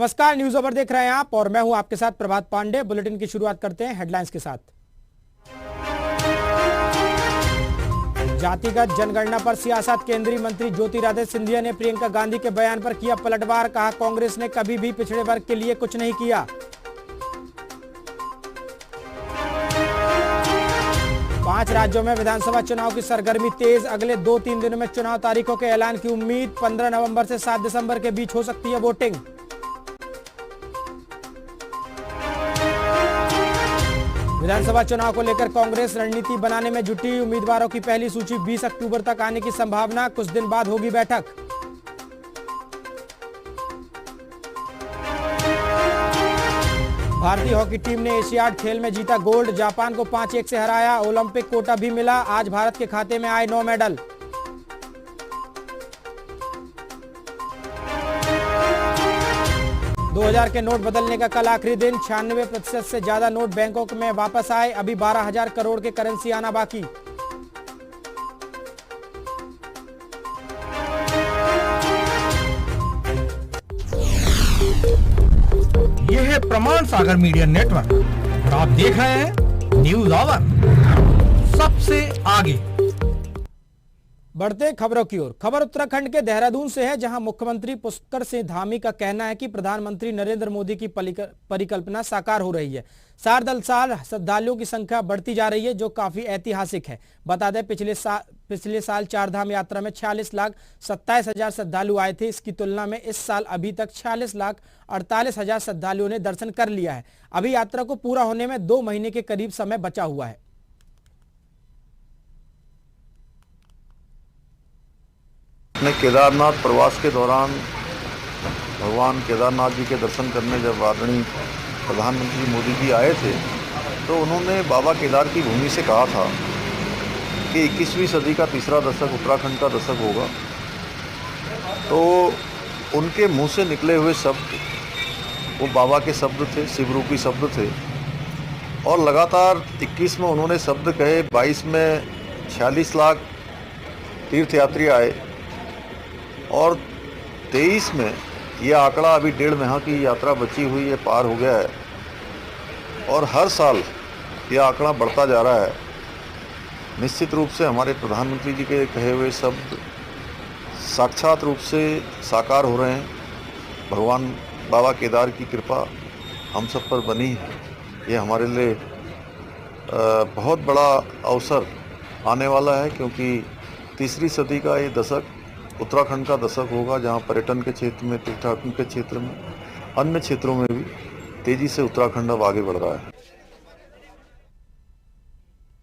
नमस्कार, news over देख रहे हैं आप और मैं हूं आपके साथ प्रभात पांडे। बुलेटिन की शुरुआत करते हैं हेडलाइंस के साथ। जातिगत जनगणना पर सियासत, केंद्रीय मंत्री ज्योतिरादित्य सिंधिया ने प्रियंका गांधी के बयान पर किया पलटवार। कहा, कांग्रेस ने कभी भी पिछड़े वर्ग के लिए कुछ नहीं किया। 5 राज्यों में विधानसभा चुनाव की सरगर्मी तेज। अगले 2-3 दिनों में चुनाव तारीखों के ऐलान की उम्मीद। 15 नवंबर से 7 दिसंबर के बीच हो सकती है वोटिंग। विधानसभा चुनाव को लेकर कांग्रेस रणनीति बनाने में जुटी। उम्मीदवारों की पहली सूची 20 अक्टूबर तक आने की संभावना। कुछ दिन बाद होगी बैठक। भारतीय हॉकी टीम ने एशियाड खेल में जीता गोल्ड। जापान को 5-1 से हराया। ओलंपिक कोटा भी मिला। आज भारत के खाते में आए 9 मेडल। $2000 के नोट बदलने का कल आखिरी दिन। 96% से ज्यादा नोट बैंकों में वापस आए। अभी 12,000 करोड़ के करेंसी आना बाकी। यह है प्रमाण सागर मीडिया नेटवर्क और आप देख रहे हैं न्यूज ओवर, सबसे आगे। बढ़ते खबरों की ओर। खबर उत्तराखंड के देहरादून से है, जहां मुख्यमंत्री पुष्कर सिंह धामी का कहना है कि प्रधानमंत्री नरेंद्र मोदी की परिकल्पना साकार हो रही है। साल श्रद्धालुओं की संख्या बढ़ती जा रही है, जो काफी ऐतिहासिक है। बता दें, पिछले साल चारधाम यात्रा में 46,27,000 श्रद्धालु आए थे। इसकी तुलना में इस साल अभी तक 46,48,000 श्रद्धालुओं ने दर्शन कर लिया है। अभी यात्रा को पूरा होने में 2 महीने के करीब समय बचा हुआ है। अपने केदारनाथ प्रवास के दौरान भगवान केदारनाथ जी के दर्शन करने जब आदरणीय प्रधानमंत्री मोदी जी आए थे, तो उन्होंने बाबा केदार की भूमि से कहा था कि 21वीं सदी का तीसरा दशक उत्तराखंड का दशक होगा। तो उनके मुंह से निकले हुए शब्द वो बाबा के शब्द थे, शिवरूपी शब्द थे। और लगातार 21 में उन्होंने शब्द कहे, 22 में 46 लाख तीर्थयात्री आए और 23 में यह आंकड़ा अभी 1.5 माह की यात्रा बची हुई है, पार हो गया है। और हर साल यह आंकड़ा बढ़ता जा रहा है। निश्चित रूप से हमारे प्रधानमंत्री जी के कहे हुए शब्द साक्षात रूप से साकार हो रहे हैं। भगवान बाबा केदार की कृपा हम सब पर बनी है। ये हमारे लिए बहुत बड़ा अवसर आने वाला है, क्योंकि तीसरी सदी का ये दशक उत्तराखंड का दशक होगा, जहां पर्यटन के क्षेत्र में, तीर्थयात्रण के क्षेत्र में, अन्य क्षेत्रों में भी तेजी से उत्तराखंड अब आगे बढ़ रहा है।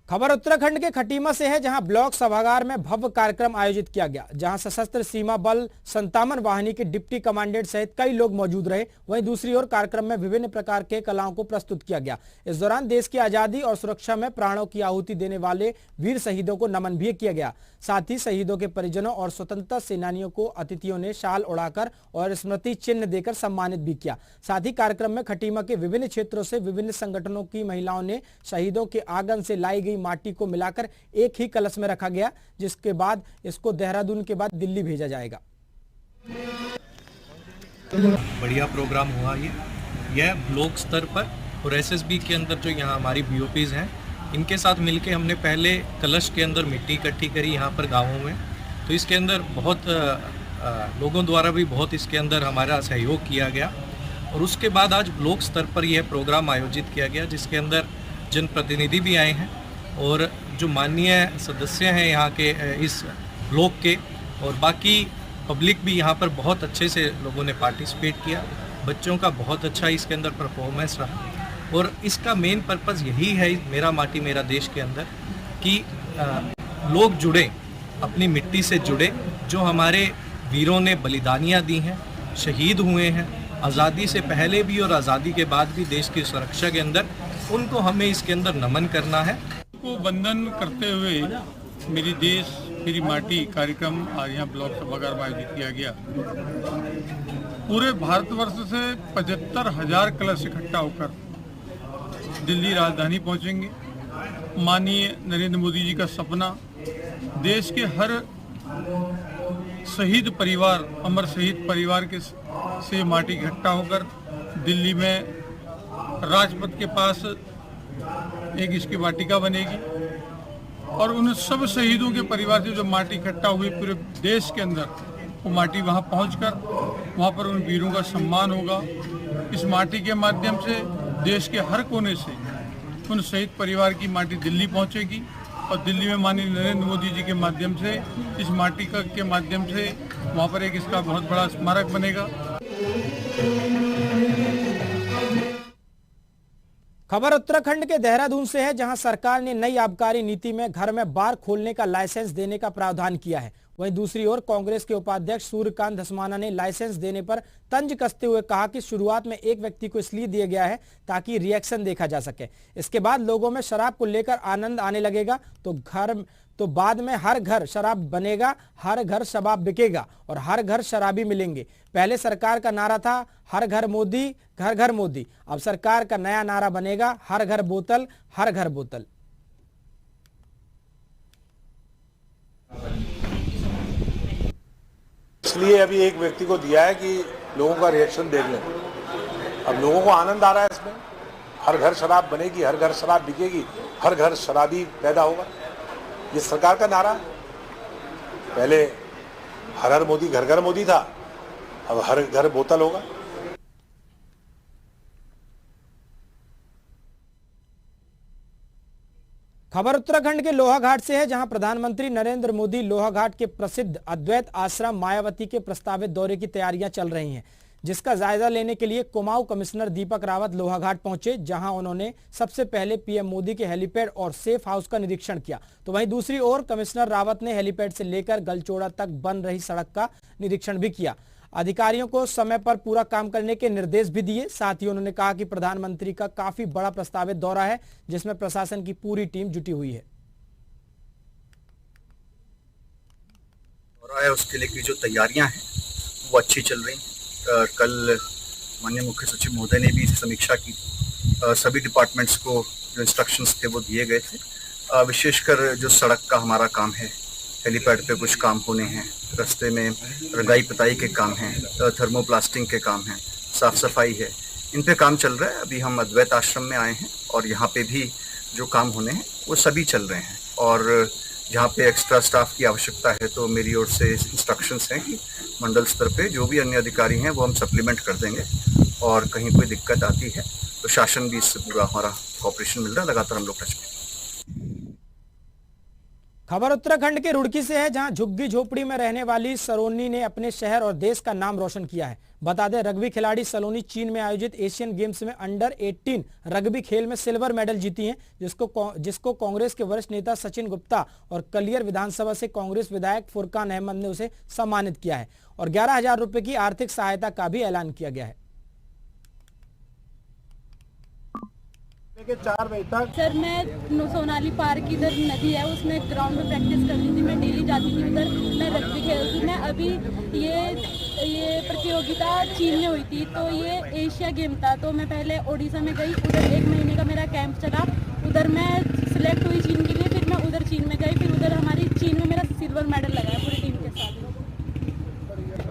खबर उत्तराखंड के खटीमा से है, जहां ब्लॉक सभागार में भव्य कार्यक्रम आयोजित किया गया, जहां सशस्त्र सीमा बल 57 वाहिनी के डिप्टी कमांडेंट सहित कई लोग मौजूद रहे। वहीं दूसरी ओर कार्यक्रम में विभिन्न प्रकार के कलाओं को प्रस्तुत किया गया। इस दौरान देश की आजादी और सुरक्षा में प्राणों की आहुति देने वाले वीर शहीदों को नमन भी किया गया। साथ ही शहीदों के परिजनों और स्वतंत्रता सेनानियों को अतिथियों ने शाल उड़ाकर और स्मृति चिन्ह देकर सम्मानित भी किया। साथ ही कार्यक्रम में खटीमा के विभिन्न क्षेत्रों से विभिन्न संगठनों की महिलाओं ने शहीदों के आंगन से लाई गई माटी को मिलाकर एक ही कलश में रखा गया, जिसके बाद इसको देहरादून के बाद दिल्ली भेजा जाएगा। बढ़िया प्रोग्राम हुआ यह ब्लॉक स्तर पर, और एसएसबी के अंदर जो यहाँ हमारी बीओपीज हैं, इनके साथ मिलके हमने पहले कलश के अंदर मिट्टी इकट्ठी करी यहाँ पर गाँवों में। तो इसके अंदर बहुत लोगों द्वारा भी बहुत इसके अंदर हमारा सहयोग किया गया। और उसके बाद आज ब्लॉक स्तर पर यह प्रोग्राम आयोजित किया गया, जिसके अंदर जनप्रतिनिधि भी आए हैं और जो माननीय सदस्य हैं यहाँ के इस ब्लॉक के, और बाकी पब्लिक भी यहाँ पर बहुत अच्छे से लोगों ने पार्टिसिपेट किया। बच्चों का बहुत अच्छा इसके अंदर परफॉर्मेंस रहा। और इसका मेन पर्पज़ यही है मेरा माटी मेरा देश के अंदर, कि लोग जुड़े, अपनी मिट्टी से जुड़े, जो हमारे वीरों ने बलिदानियाँ दी हैं, शहीद हुए हैं आज़ादी से पहले भी और आज़ादी के बाद भी देश की सुरक्षा के अंदर, उनको हमें इसके अंदर नमन करना है। को वंदन करते हुए मेरी देश मेरी माटी कार्यक्रम आज यहाँ ब्लॉक सभागार में आयोजित किया गया। पूरे भारतवर्ष से 75,000 कलश इकट्ठा होकर दिल्ली राजधानी पहुँचेंगे। माननीय नरेंद्र मोदी जी का सपना देश के हर शहीद परिवार, अमर शहीद परिवार के से माटी इकट्ठा होकर दिल्ली में राजपथ के पास एक इसकी वाटिका बनेगी और उन सब शहीदों के परिवार से जो माटी इकट्ठा हुई पूरे देश के अंदर, वो माटी वहाँ पहुँचकर वहाँ पर उन वीरों का सम्मान होगा। इस माटी के माध्यम से देश के हर कोने से उन शहीद परिवार की माटी दिल्ली पहुँचेगी और दिल्ली में माननीय नरेंद्र मोदी जी के माध्यम से इस माटी के माध्यम से वहाँ पर एक इसका बहुत बड़ा स्मारक बनेगा। खबर उत्तराखंड के देहरादून से है, जहां सरकार ने नई आबकारी नीति में घर में बार खोलने का लाइसेंस देने का प्रावधान किया है। वहीं दूसरी ओर कांग्रेस के उपाध्यक्ष सूर्यकांत धस्माना ने लाइसेंस देने पर तंज कसते हुए कहा कि शुरुआत में एक व्यक्ति को इसलिए दिया गया है ताकि रिएक्शन देखा जा सके, इसके बाद लोगों में शराब को लेकर आनंद आने लगेगा तो बाद में हर घर शराब बनेगा, हर घर शराब बिकेगा और हर घर शराबी मिलेंगे। पहले सरकार का नारा था हर घर मोदी, घर घर मोदी। अब सरकार का नया नारा बनेगा हर घर बोतल, हर घर बोतल। इसलिए अभी एक व्यक्ति को दिया है कि लोगों का रिएक्शन देख लें। अब लोगों को आनंद आ रहा है इसमें, हर घर शराब बनेगी, हर घर शराब बिकेगी, हर घर शराबी पैदा होगा। ये सरकार का नारा है। पहले हर हर मोदी घर घर मोदी था, अब हर घर बोतल होगा। खबर उत्तराखंड के लोहाघाट से है, जहां प्रधानमंत्री नरेंद्र मोदी लोहाघाट के प्रसिद्ध अद्वैत आश्रम मायावती के प्रस्तावित दौरे की तैयारियां चल रही हैं, जिसका जायजा लेने के लिए कुमाऊं कमिश्नर दीपक रावत लोहाघाट पहुंचे, जहां उन्होंने सबसे पहले पीएम मोदी के हेलीपैड और सेफ हाउस का निरीक्षण किया। तो वहीं दूसरी ओर कमिश्नर रावत ने हेलीपैड से लेकर गलचोड़ा तक बन रही सड़क का निरीक्षण भी किया। अधिकारियों को समय पर पूरा काम करने के निर्देश भी दिए। साथ ही उन्होंने कहा कि प्रधानमंत्री का काफी बड़ा प्रस्तावित दौरा है, जिसमें प्रशासन की पूरी टीम जुटी हुई है। दौरा है उसके लिए की जो तैयारियां हैं वो अच्छी चल रही हैं। कल माननीय मुख्य सचिव महोदय ने भी समीक्षा की। सभी डिपार्टमेंट्स को जो इंस्ट्रक्शंस थे वो दिए गए थे। विशेषकर जो सड़क का हमारा काम है, हेलीपैड पे कुछ काम होने हैं, रास्ते में रंगाई पुताई के काम हैं, थर्मोप्लास्टिंग के काम हैं, साफ सफाई है, इन पे काम चल रहा है। अभी हम अद्वैत आश्रम में आए हैं और यहाँ पे भी जो काम होने हैं वो सभी चल रहे हैं। और जहाँ पे एक्स्ट्रा स्टाफ की आवश्यकता है तो मेरी ओर से इंस्ट्रक्शंस हैं कि मंडल स्तर पे जो भी अन्य अधिकारी हैं वो हम सप्लीमेंट कर देंगे और कहीं कोई दिक्कत आती है तो शासन भी इससे पूरा हमारा कोऑपरेशन मिल रहा है। लगातार हम लोग टच में। खबर उत्तराखंड के रुड़की से है, जहां झुग्गी झोपड़ी में रहने वाली सलोनी ने अपने शहर और देश का नाम रोशन किया है। बता दें, रग्बी खिलाड़ी सलोनी चीन में आयोजित एशियन गेम्स में अंडर 18 रग्बी खेल में सिल्वर मेडल जीती हैं, जिसको कांग्रेस के वरिष्ठ नेता सचिन गुप्ता और कलियर विधानसभा से कांग्रेस विधायक फुरकान अहमद ने उसे सम्मानित किया है और 11,000 रुपए की आर्थिक सहायता का भी ऐलान किया गया है। 4 बजे तक सर मैं सोनाली पार्क इधर नदी है उसमें ग्राउंड में प्रैक्टिस करती थी। मैं डेली जाती थी उधर, मैं रग्बी खेलती थी। मैं अभी ये प्रतियोगिता चीन में हुई थी तो ये एशिया गेम था। तो मैं पहले ओडिशा में गई, उधर 1 महीने का मेरा कैंप चला, उधर मैं सिलेक्ट हुई चीन के लिए। फिर मैं उधर चीन में गई, फिर उधर हमारी चीन में मेरा सिल्वर मेडल लगा है पूरी टीम के साथ।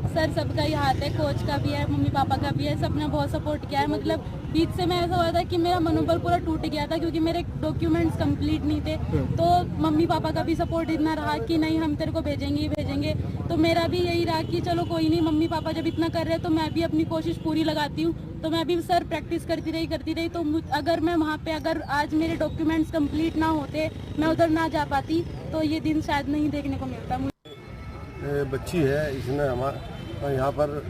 सर सबका ही हाथ है, कोच का भी है, मम्मी पापा का भी है, सबने बहुत सपोर्ट किया है। मतलब बीच से मैं ऐसा हुआ था कि मेरा मनोबल पूरा टूट गया था क्योंकि मेरे डॉक्यूमेंट्स कंप्लीट नहीं थे। तो मम्मी पापा का भी सपोर्ट इतना रहा कि नहीं हम तेरे को भेजेंगे। तो मेरा भी यही रहा कि चलो कोई नहीं, मम्मी पापा जब इतना कर रहे हैं तो मैं भी अपनी कोशिश पूरी लगाती हूँ। तो मैं भी सर प्रैक्टिस करती रही। तो अगर मैं वहाँ पे अगर आज मेरे डॉक्यूमेंट्स कंप्लीट ना होते, मैं उधर ना जा पाती तो ये दिन शायद नहीं देखने को मिलता मुझे। बच्ची है, इसने यहाँ पर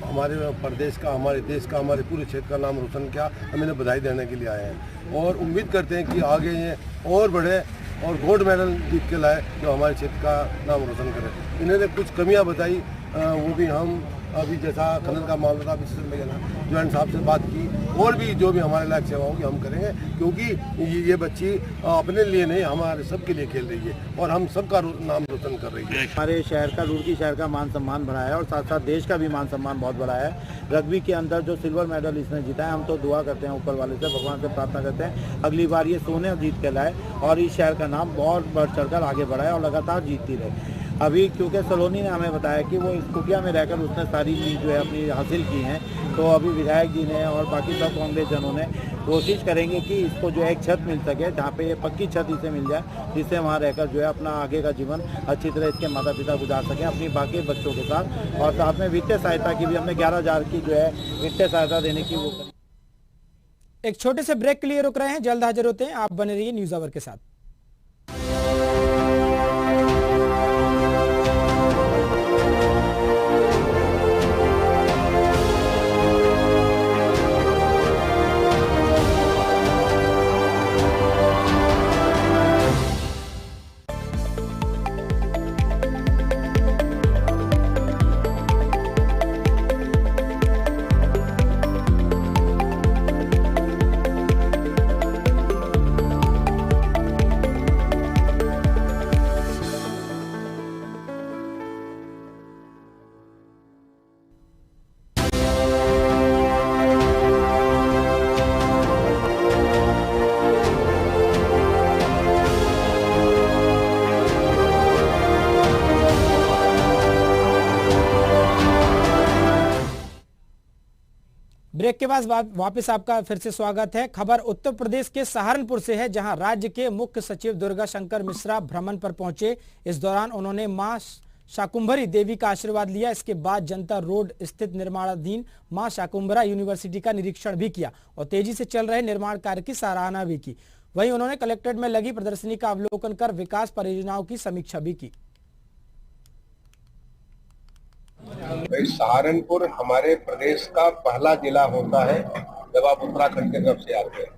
हमारे प्रदेश का, हमारे देश का, हमारे पूरे क्षेत्र का नाम रोशन किया। हम इन्हें बधाई देने के लिए आए हैं और उम्मीद करते हैं कि आगे ये और बढ़े और गोल्ड मेडल जीत के लाए जो हमारे क्षेत्र का नाम रोशन करे। इन्होंने कुछ कमियां बताई, वो भी हम अभी जैसा खनन का मामला था जॉइंट साहब से बात की और भी जो भी हमारे लायक सेवा होगी हम करेंगे, क्योंकि ये बच्ची अपने लिए नहीं हमारे सबके लिए खेल रही है और हम सबका नाम रोशन कर रही है। हमारे शहर का, रुड़की शहर का मान सम्मान बढ़ाया है और साथ साथ देश का भी मान सम्मान बहुत बढ़ाया है। रग्बी के अंदर जो सिल्वर मेडल इसने जीता है, हम तो दुआ करते हैं ऊपर वाले से, भगवान से प्रार्थना करते हैं अगली बार ये सोने जीत के लाए और इस शहर का नाम बहुत बढ़ चढ़कर आगे बढ़ाए और लगातार जीतती रहे। अभी क्योंकि सलोनी ने हमें बताया कि वो इस कुटिया में रहकर उसने सारी चीज़ जो है अपनी हासिल की हैं, तो अभी विधायक जी ने और बाकी सब कांग्रेस जनों ने कोशिश करेंगे कि इसको जो है एक छत मिल सके, जहाँ पे ये पक्की छत इसे मिल जाए, जिससे वहाँ रहकर जो है अपना आगे का जीवन अच्छी तरह इसके माता पिता गुजार सकें अपनी बाकी बच्चों के साथ। और साथ में वित्तीय सहायता की भी हमने 11,000 की जो है वित्तीय सहायता देने की वो करी। एक छोटे से ब्रेक के लिए रुक रहे हैं, जल्द हाजिर होते हैं। आप बने रहिए न्यूज़ आवर के साथ। ब्रेक के बाद वापस आपका फिर से स्वागत है। खबर उत्तर प्रदेश के सहारनपुर से है, जहां राज्य के मुख्य सचिव दुर्गा शंकर मिश्रा भ्रमण पर पहुंचे। इस दौरान उन्होंने मां शाकुंभरी देवी का आशीर्वाद लिया। इसके बाद जनता रोड स्थित निर्माणाधीन मां शाकुंभरा यूनिवर्सिटी का निरीक्षण भी किया और तेजी से चल रहे निर्माण कार्य की सराहना भी की। वहीं उन्होंने कलेक्ट्रेट में लगी प्रदर्शनी का अवलोकन कर विकास परियोजनाओं की समीक्षा भी की। सहारनपुर हमारे प्रदेश का पहला जिला होता है जब आप उत्तराखंड की तरफ से आते हैं,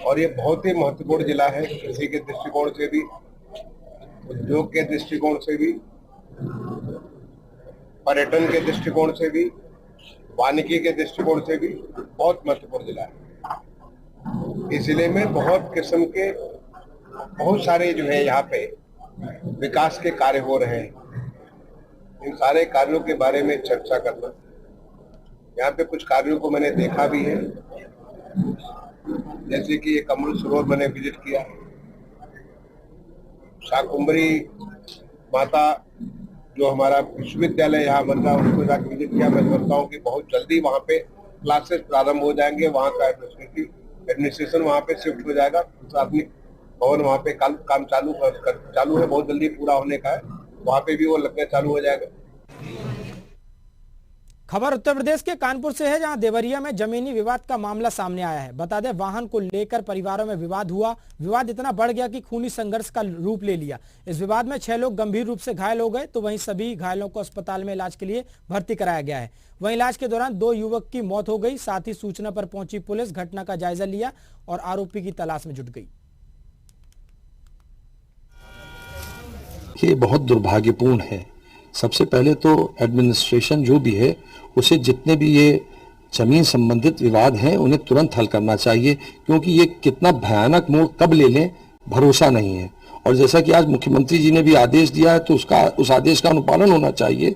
और ये बहुत ही महत्वपूर्ण जिला है। कृषि के दृष्टिकोण से भी, उद्योग के दृष्टिकोण से भी, पर्यटन के दृष्टिकोण से भी, वानिकी के दृष्टिकोण से भी बहुत महत्वपूर्ण जिला है। इस जिले में बहुत किस्म के बहुत सारे जो है यहाँ पे विकास के कार्य हो रहे हैं। इन सारे कार्यों के बारे में चर्चा करना, यहाँ पे कुछ कार्यों को मैंने देखा भी है, जैसे कि ये कमल सरोवर मैंने विजिट किया, शाकुंभरी माता जो हमारा विश्वविद्यालय यहाँ बन रहा है उसको जाकर विजिट किया। मैं समझता हूँ कि बहुत जल्दी वहाँ पे क्लासेस प्रारंभ हो जाएंगे, वहाँ का एडमिनिस्ट्रेशन वहाँ पे शिफ्ट हो जाएगा। प्रशासनिक भवन वहाँ पे काम चालू है, बहुत जल्दी पूरा होने का है, वहाँ पे भी वो लगना चालू हो जाएगा। खबर उत्तर प्रदेश के कानपुर से है, जहां देवरिया में जमीनी विवाद का मामला सामने आया है। बता दें, वाहन को लेकर परिवारों में विवाद हुआ। विवाद इतना बढ़ गया कि खूनी संघर्ष का रूप ले लिया। इस विवाद में 6 लोग गंभीर रूप से घायल हो गए, तो वहीं सभी घायलों को अस्पताल में इलाज के लिए भर्ती कराया गया है। वहीं इलाज के दौरान 2 युवक की मौत हो गई। साथ ही सूचना पर पहुंची पुलिस घटना का जायजा लिया और आरोपी की तलाश में जुट गई। ये बहुत दुर्भाग्यपूर्ण है। सबसे पहले तो एडमिनिस्ट्रेशन जो भी है उसे जितने भी ये जमीन संबंधित विवाद हैं उन्हें तुरंत हल करना चाहिए, क्योंकि ये कितना भयानक मोड़ कब ले लें भरोसा नहीं है। और जैसा कि आज मुख्यमंत्री जी ने भी आदेश दिया है, तो उस आदेश का अनुपालन होना चाहिए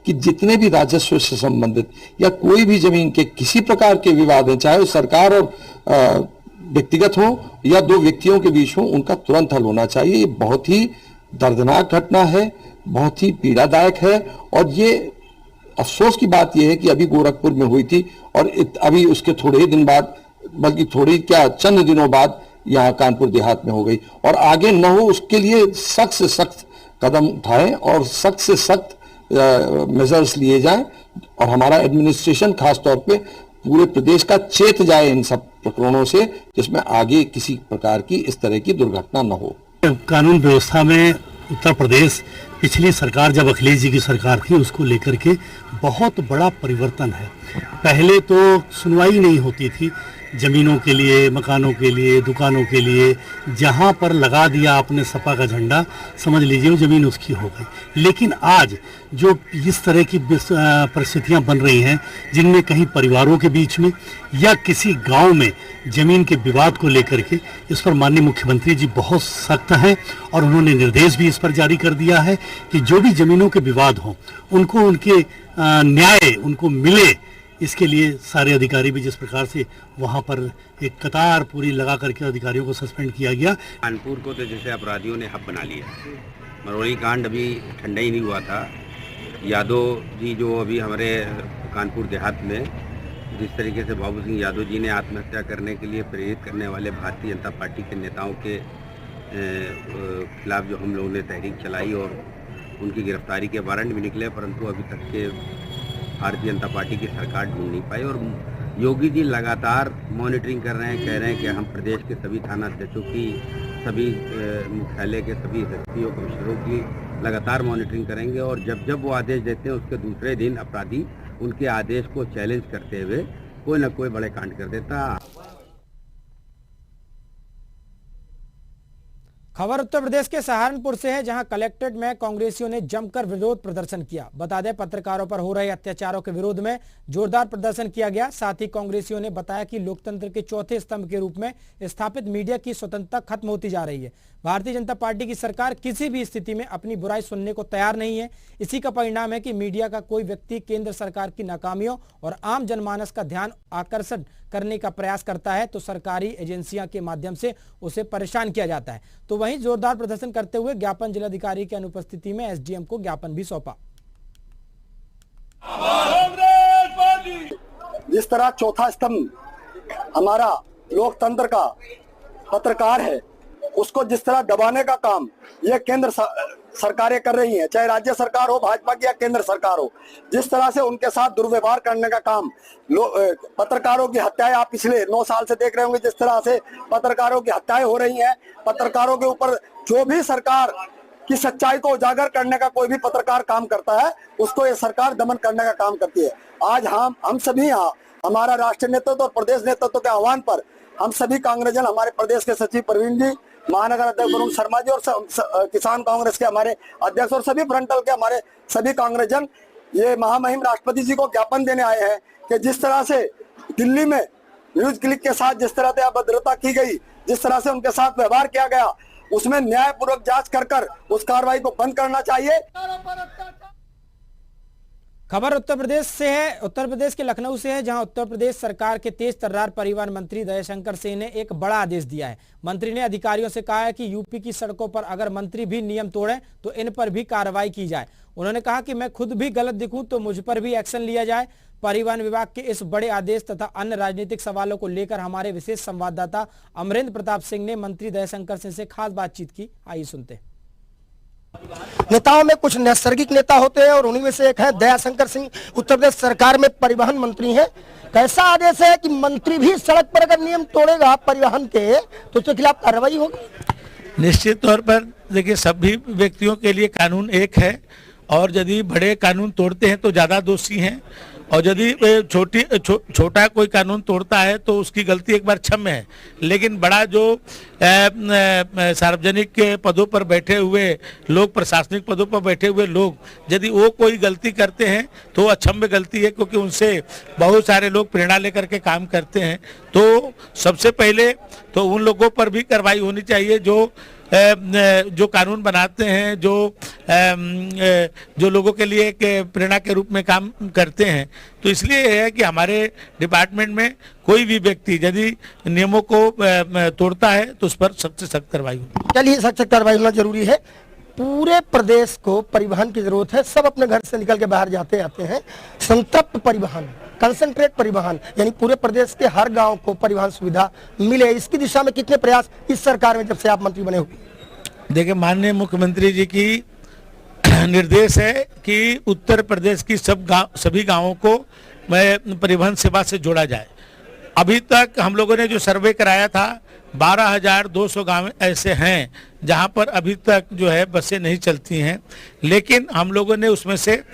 कि जितने भी राजस्व से संबंधित या कोई भी जमीन के किसी प्रकार के विवाद हैं, चाहे वो सरकार और व्यक्तिगत हो या 2 व्यक्तियों के बीच हो, उनका तुरंत हल होना चाहिए। ये बहुत ही दर्दनाक घटना है, बहुत ही पीड़ादायक है। और ये अफसोस की बात यह है कि अभी गोरखपुर में हुई थी और अभी उसके थोड़े ही दिन बाद, बल्कि चंद दिनों बाद यहाँ कानपुर देहात में हो गई। और आगे न हो उसके लिए सख्त से सख्त कदम उठाएं और सख्त से सख्त मेजर्स लिए जाएं। और हमारा एडमिनिस्ट्रेशन खास तौर पे पूरे प्रदेश का चेत जाए इन सब प्रकरणों से, जिसमें आगे किसी प्रकार की इस तरह की दुर्घटना न हो। कानून व्यवस्था में उत्तर प्रदेश पिछली सरकार, जब अखिलेश जी की सरकार थी, उसको लेकर के बहुत बड़ा परिवर्तन है। पहले तो सुनवाई नहीं होती थी ज़मीनों के लिए, मकानों के लिए, दुकानों के लिए। जहाँ पर लगा दिया आपने सपा का झंडा, समझ लीजिए वो ज़मीन उसकी हो गई। लेकिन आज जो इस तरह की परिस्थितियाँ बन रही हैं, जिनमें कहीं परिवारों के बीच में या किसी गांव में ज़मीन के विवाद को लेकर के, इस पर माननीय मुख्यमंत्री जी बहुत सख्त हैं और उन्होंने निर्देश भी इस पर जारी कर दिया है कि जो भी ज़मीनों के विवाद हों उनको उनके न्याय उनको मिले। इसके लिए सारे अधिकारी भी, जिस प्रकार से वहाँ पर एक कतार पूरी लगा करके अधिकारियों को सस्पेंड किया गया। कानपुर को तो जैसे अपराधियों ने हब बना लिया, मरवाड़ी कांड अभी ठंडा ही नहीं हुआ था। यादव जी जो अभी हमारे कानपुर देहात में जिस तरीके से बाबू सिंह यादव जी ने आत्महत्या करने के लिए प्रेरित करने वाले भारतीय जनता पार्टी के नेताओं के खिलाफ जो हम लोगों ने तहरीक चलाई और उनकी गिरफ्तारी के वारंट भी निकले, परंतु अभी तक के भारतीय जनता पार्टी की सरकार ढूंढ नहीं पाई। और योगी जी लगातार मॉनिटरिंग कर रहे हैं, कह रहे हैं कि हम प्रदेश के सभी थाना अध्यक्षों की, सभी मुख्यालय के सभी एसपीओ कमिश्नरों की लगातार मॉनिटरिंग करेंगे और जब जब वो आदेश देते हैं उसके दूसरे दिन अपराधी उनके आदेश को चैलेंज करते हुए कोई न कोई बड़े कांड कर देता। खबर उत्तर प्रदेश के सहारनपुर से है, जहां कलेक्ट्रेट में कांग्रेसियों ने जमकर विरोध प्रदर्शन किया। बता दें, पत्रकारों पर हो रहे अत्याचारों के विरोध में जोरदार प्रदर्शन किया गया। साथ ही कांग्रेसियों ने बताया कि लोकतंत्र के चौथे स्तंभ के रूप में स्थापित मीडिया की स्वतंत्रता खत्म होती जा रही है। भारतीय जनता पार्टी की सरकार किसी भी स्थिति में अपनी बुराई सुनने को तैयार नहीं है। इसी का परिणाम है कि मीडिया का कोई व्यक्ति केंद्र सरकार की नाकामियों और आम जनमानस का ध्यान आकर्षण करने का प्रयास करता है तो सरकारी एजेंसियों के माध्यम से उसे परेशान किया जाता है। तो वहीं जोरदार प्रदर्शन करते हुए ज्ञापन जिलाधिकारी की अनुपस्थिति में एसडीएम को ज्ञापन भी सौंपा। जिस तरह चौथा स्तंभ हमारा लोकतंत्र का पत्रकार है, उसको जिस तरह दबाने का काम ये केंद्र सरकारें कर रही हैं, चाहे राज्य सरकार हो भाजपा की या केंद्र सरकार हो, जिस तरह से उनके साथ दुर्व्यवहार करने का काम, पत्रकारों की हत्याएं आप पिछले 9 साल से देख रहे होंगे, जिस तरह से पत्रकारों की हत्याएं हो रही हैं। पत्रकारों के ऊपर जो भी सरकार की सच्चाई को उजागर करने का कोई भी पत्रकार काम करता है, उसको ये सरकार दमन करने का काम करती है। आज हम सभी यहाँ, हमारा राष्ट्रीय नेतृत्व और प्रदेश नेतृत्व के आह्वान पर हम सभी कांग्रेसजन, हमारे प्रदेश के सचिव प्रवीण जी, महानगर अध्यक्ष वरुण शर्मा जी और किसान कांग्रेस के हमारे अध्यक्ष और सभी फ्रंटल के हमारे सभी कांग्रेसजन ये महामहिम राष्ट्रपति जी को ज्ञापन देने आए हैं कि जिस तरह से दिल्ली में न्यूज क्लिक के साथ जिस तरह से अभद्रता की गई, जिस तरह से उनके साथ व्यवहार किया गया, उसमें न्यायपूर्वक जांच कर उस कार्रवाई को बंद करना चाहिए। खबर उत्तर प्रदेश से है, उत्तर प्रदेश के लखनऊ से है, जहां उत्तर प्रदेश सरकार के तेज तर्रार परिवहन मंत्री दयाशंकर सिंह ने एक बड़ा आदेश दिया है। मंत्री ने अधिकारियों से कहा है कि यूपी की सड़कों पर अगर मंत्री भी नियम तोड़ें तो इन पर भी कार्रवाई की जाए। उन्होंने कहा कि मैं खुद भी गलत दिखूं तो मुझ पर भी एक्शन लिया जाए। परिवहन विभाग के इस बड़े आदेश तथा अन्य राजनीतिक सवालों को लेकर हमारे विशेष संवाददाता अमरेंद्र प्रताप सिंह ने मंत्री दयाशंकर सिंह से खास बातचीत की। आइए सुनते हैं। नेताओं में कुछ नैसर्गिक नेता होते हैं और उन्हीं में से एक है दयाशंकर सिंह, उत्तर प्रदेश सरकार में परिवहन मंत्री हैं। कैसा आदेश है कि मंत्री भी सड़क पर अगर नियम तोड़ेगा परिवहन के तो उसके खिलाफ कार्रवाई होगी? निश्चित तौर पर देखिए, सभी व्यक्तियों के लिए कानून एक है और यदि बड़े कानून तोड़ते हैं तो ज्यादा दोषी हैं और यदि छोटा कोई कानून तोड़ता है तो उसकी गलती एक बार क्षम्य है। लेकिन बड़ा जो सार्वजनिक पदों पर बैठे हुए लोग, प्रशासनिक पदों पर बैठे हुए लोग, यदि वो कोई गलती करते हैं तो अक्षम्य गलती है, क्योंकि उनसे बहुत सारे लोग प्रेरणा लेकर के काम करते हैं। तो सबसे पहले तो उन लोगों पर भी कार्रवाई होनी चाहिए जो कानून बनाते हैं, जो लोगों के लिए प्रेरणा के रूप में काम करते हैं। तो इसलिए है कि हमारे डिपार्टमेंट में कोई भी व्यक्ति यदि नियमों को तोड़ता है तो उस पर सख्त से सख्त कार्रवाई होगी। चलिए, सख्त कार्रवाई होना जरूरी है। पूरे प्रदेश को परिवहन की जरूरत है, सब अपने घर से निकल के बाहर जाते आते हैं। संतप्त परिवहन, कंसंट्रेट परिवहन, यानी पूरे प्रदेश के हर गांव को परिवहन सुविधा मिले, इसकी दिशा में कितने प्रयास इस सरकार में जब से आप मंत्री बने हुए? देखिए, माननीय मुख्यमंत्री जी की निर्देश है कि उत्तर प्रदेश की सभी गांवों को परिवहन सेवा से जोड़ा जाए। अभी तक हम लोगों ने जो सर्वे कराया था, 12,200 गांव ऐसे हैं जहां पर अभी तक जो है बसें नहीं चलती हैं। लेकिन हम लोगों ने उसमें से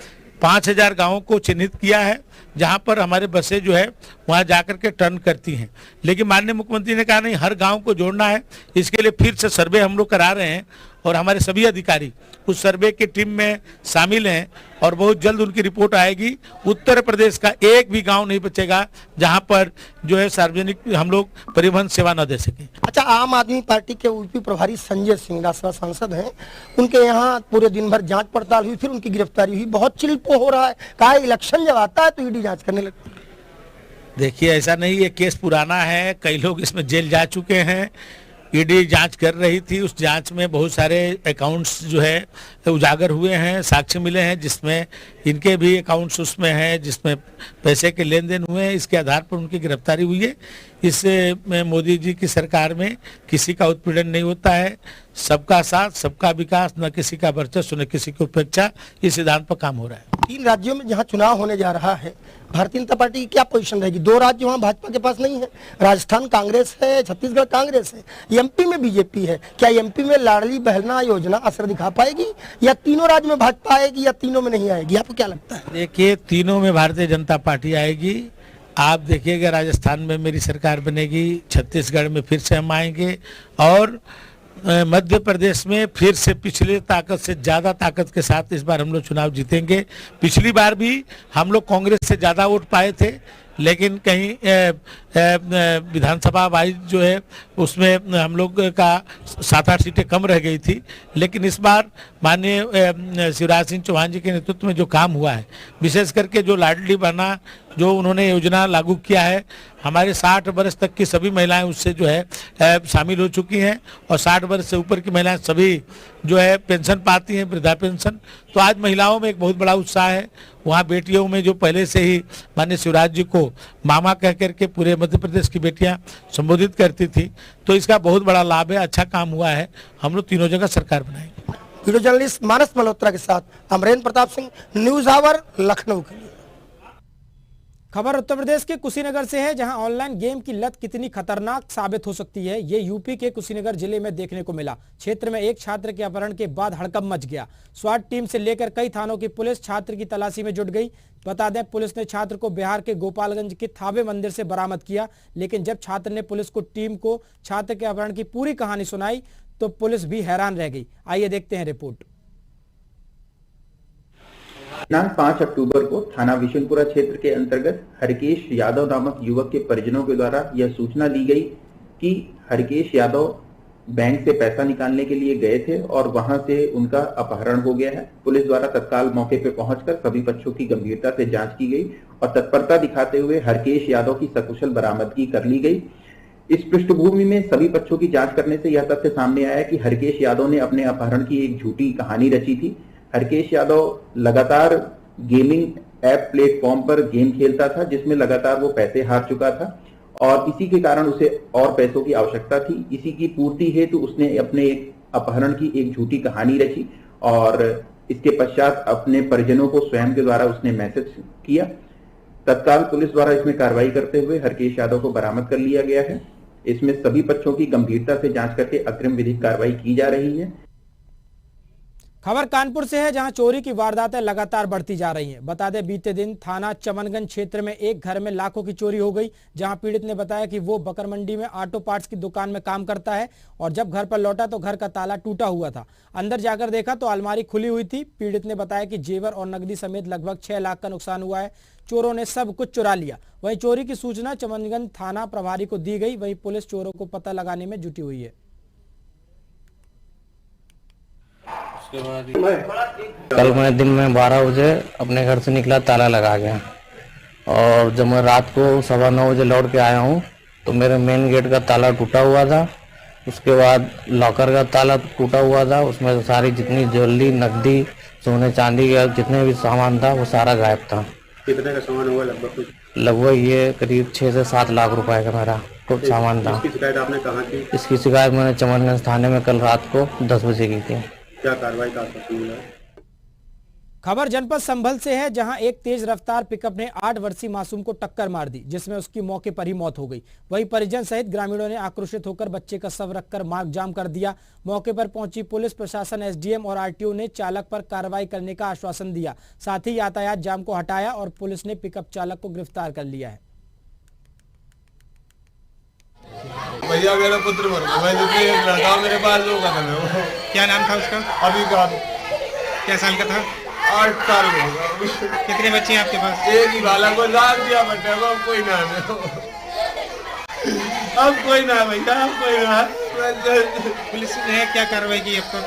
5,000 गांवों को चिन्हित किया है जहां पर हमारे बसें जो है वहां जाकर के टर्न करती हैं। लेकिन माननीय मुख्यमंत्री ने कहा नहीं, हर गांव को जोड़ना है। इसके लिए फिर से सर्वे हम लोग करा रहे हैं और हमारे सभी अधिकारी उस सर्वे की टीम में शामिल हैं और बहुत जल्द उनकी रिपोर्ट आएगी। उत्तर प्रदेश का एक भी गांव नहीं बचेगा जहां पर जो है सार्वजनिक हम लोग परिवहन सेवा न दे सके। अच्छा, आम आदमी पार्टी के यूपी प्रभारी संजय सिंह, राज्यसभा सांसद हैं, उनके यहाँ पूरे दिन भर जांच पड़ताल हुई, फिर उनकी गिरफ्तारी हुई। बहुत चिल्पो हो रहा है, कहा इलेक्शन जब आता है तो ईडी जांच करने लगती है। देखिए, ऐसा नहीं, ये केस पुराना है, कई लोग इसमें जेल जा चुके हैं। ईडी जांच कर रही थी। उस जांच में बहुत सारे अकाउंट्स जो है उजागर हुए हैं, साक्ष्य मिले हैं, जिसमें इनके भी अकाउंट्स उसमें हैं, जिसमें पैसे के लेन देन हुए हैं। इसके आधार पर उनकी गिरफ्तारी हुई है। इस मोदी जी की सरकार में किसी का उत्पीड़न नहीं होता है, सबका साथ, सबका विकास, न किसी का वर्चस्व, न किसी की उपेक्षा, इस सिद्धांत पर काम हो रहा है। 3 राज्यों में जहां चुनाव होने जा रहा है, भारतीय जनता पार्टी की क्या पोजीशन रहेगी? 2 राज्य वहां भाजपा के पास नहीं है, राजस्थान कांग्रेस है, छत्तीसगढ़ कांग्रेस है, एमपी में बीजेपी है। क्या एमपी में लाडली बहना योजना असर दिखा पाएगी, या तीनों राज्य में भाजपा आएगी, या तीनों में नहीं आएगी? आपको क्या लगता है? देखिए, तीनों में भारतीय जनता पार्टी आएगी। आप देखिएगा, राजस्थान में मेरी सरकार बनेगी, छत्तीसगढ़ में फिर से हम आएंगे, और मध्य प्रदेश में फिर से पिछले ताकत से ज़्यादा ताकत के साथ इस बार हम लोग चुनाव जीतेंगे। पिछली बार भी हम लोग कांग्रेस से ज़्यादा वोट पाए थे, लेकिन कहीं विधानसभा वाइज जो है उसमें हम लोग का 7-8 सीटें कम रह गई थी। लेकिन इस बार माननीय शिवराज सिंह चौहान जी के नेतृत्व में जो काम हुआ है, विशेष करके जो लाडली बहना जो उन्होंने योजना लागू किया है, हमारे 60 वर्ष तक की सभी महिलाएं उससे जो है शामिल हो चुकी हैं, और 60 वर्ष से ऊपर की महिलाएं सभी जो है पेंशन पाती हैं, वृद्धा पेंशन। तो आज महिलाओं में एक बहुत बड़ा उत्साह है। वहाँ बेटियों में जो पहले से ही माननीय शिवराज जी को मामा कह करके पूरे मध्य प्रदेश की बेटियां संबोधित करती थी, तो इसका बहुत बड़ा लाभ है, अच्छा काम हुआ है। हम लोग तीनों जगह सरकार बनाएंगे। वीडियो जर्नलिस्ट मानस मल्होत्रा के साथ अमरेंद्र प्रताप सिंह, न्यूज आवर, लखनऊ के लिए। खबर उत्तर प्रदेश के कुशीनगर से है, जहां ऑनलाइन गेम की लत कितनी खतरनाक साबित हो सकती है, ये यूपी के कुशीनगर जिले में देखने को मिला। क्षेत्र में एक छात्र के अपहरण के बाद हड़कंप मच गया। स्वाट टीम से लेकर कई थानों की पुलिस छात्र की तलाशी में जुट गई। बता दें, पुलिस ने छात्र को बिहार के गोपालगंज के थावे मंदिर से बरामद किया, लेकिन जब छात्र ने पुलिस को टीम को छात्र के अपहरण की पूरी कहानी सुनाई तो पुलिस भी हैरान रह गई। आइए देखते हैं रिपोर्ट। दिनांक 5 अक्टूबर को थाना विशुनपुरा क्षेत्र के अंतर्गत हरकेश यादव नामक युवक के परिजनों के द्वारा यह सूचना दी गई कि हरकेश यादव बैंक से पैसा निकालने के लिए गए थे और वहां से उनका अपहरण हो गया है। पुलिस द्वारा तत्काल मौके पर पहुंचकर सभी पक्षों की गंभीरता से जांच की गई और तत्परता दिखाते हुए हरकेश यादव की सकुशल बरामदगी कर ली गई। इस पृष्ठभूमि में सभी पक्षों की जांच करने से यह तथ्य सामने आया कि हरकेश यादव ने अपने अपहरण की एक झूठी कहानी रची थी। हरकेश यादव लगातार गेमिंग ऐप प्लेटफॉर्म पर गेम खेलता था, जिसमें लगातार वो पैसे हार चुका था और इसी के कारण उसे और पैसों की आवश्यकता थी। इसी की पूर्ति हेतु उसने अपने एक अपहरण की एक झूठी कहानी रची और इसके पश्चात अपने परिजनों को स्वयं के द्वारा उसने मैसेज किया। तत्काल पुलिस द्वारा इसमें कार्रवाई करते हुए हरकेश यादव को बरामद कर लिया गया है। इसमें सभी पक्षों की गंभीरता से जांच करके अग्रिम विधिक कार्रवाई की जा रही है। खबर कानपुर से है, जहां चोरी की वारदातें लगातार बढ़ती जा रही हैं। बता दें, बीते दिन थाना चमनगंज क्षेत्र में एक घर में लाखों की चोरी हो गई, जहां पीड़ित ने बताया कि वो बकर मंडी में ऑटो पार्ट्स की दुकान में काम करता है और जब घर पर लौटा तो घर का ताला टूटा हुआ था। अंदर जाकर देखा तो अलमारी खुली हुई थी। पीड़ित ने बताया कि जेवर और नकदी समेत लगभग 6 लाख का नुकसान हुआ है। चोरों ने सब कुछ चुरा लिया। वहीं चोरी की सूचना चमनगंज थाना प्रभारी को दी गई। वहीं पुलिस चोरों को पता लगाने में जुटी हुई है। कल मैं दिन में 12 बजे अपने घर से निकला, ताला लगा गया और जब मैं रात को 9:15 बजे लौट के आया हूँ तो मेरे मेन गेट का ताला टूटा हुआ था। उसके बाद लॉकर का ताला टूटा हुआ था, उसमें सारी जितनी ज्वेलरी, नकदी, सोने चांदी का जितने भी सामान था वो सारा गायब था। कितने का सामान हुआ लगभग? लगभग ये करीब 6 से 7 लाख रुपए का मेरा कुछ सामान था। इसकी शिकायत आपने कहाँ की? इसकी शिकायत मैंने चमनगंज थाने में कल रात को 10 बजे की थी। क्या कार्रवाई का आश्वासन मिला? खबर जनपद संभल से है, जहां एक तेज रफ्तार पिकअप ने 8 वर्षीय मासूम को टक्कर मार दी, जिसमें उसकी मौके पर ही मौत हो गई। वहीं परिजन सहित ग्रामीणों ने आक्रोशित होकर बच्चे का शव रखकर मार्ग जाम कर दिया। मौके पर पहुंची पुलिस प्रशासन, एसडीएम और आरटीओ ने चालक पर कार्रवाई करने का आश्वासन दिया। साथ ही यातायात जाम को हटाया और पुलिस ने पिकअप चालक को गिरफ्तार कर लिया है। भैया मेरा पुत्र मर गया, मैं जितने एक लड़का मेरे पास लोग था। क्या नाम था उसका? अभी का। क्या साल का था? 8 साल का होगा। कितने बच्चे हैं आपके पास? एक ही बालक को दान दिया बच्चे को, अब कोई ना है, अब कोई ना भैया, अब कोई ना। पुलिस ने क्या कार्रवाई की अब तक?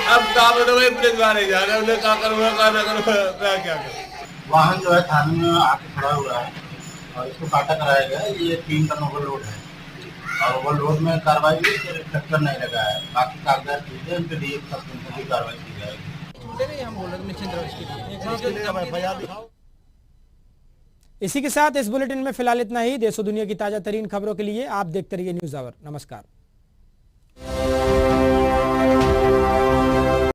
अब काम तो वही पुलिस वाले जा रहे हैं, उन्हें क्या करूँगा क्या ना करूँगा क्या करूँ। वाहन जो है थाने में आके खड़ा हुआ है और इसको काटा कराया गया। ये 3 टन ओवरलोड है। और ओवर रोड में कार्रवाई हुई, ट्रैक्टर नहीं लगा है, बाकी कागजात ठीक है, उनके लिए सस्पेंशन की कार्रवाई की जाएगी। हम बोल रहे निश्चिंत रहो। इसी के साथ इस बुलेटिन में फिलहाल इतना ही। देश और दुनिया की ताजा तरीन खबरों के लिए आप देखते रहिए न्यूज़ आवर। नमस्कार।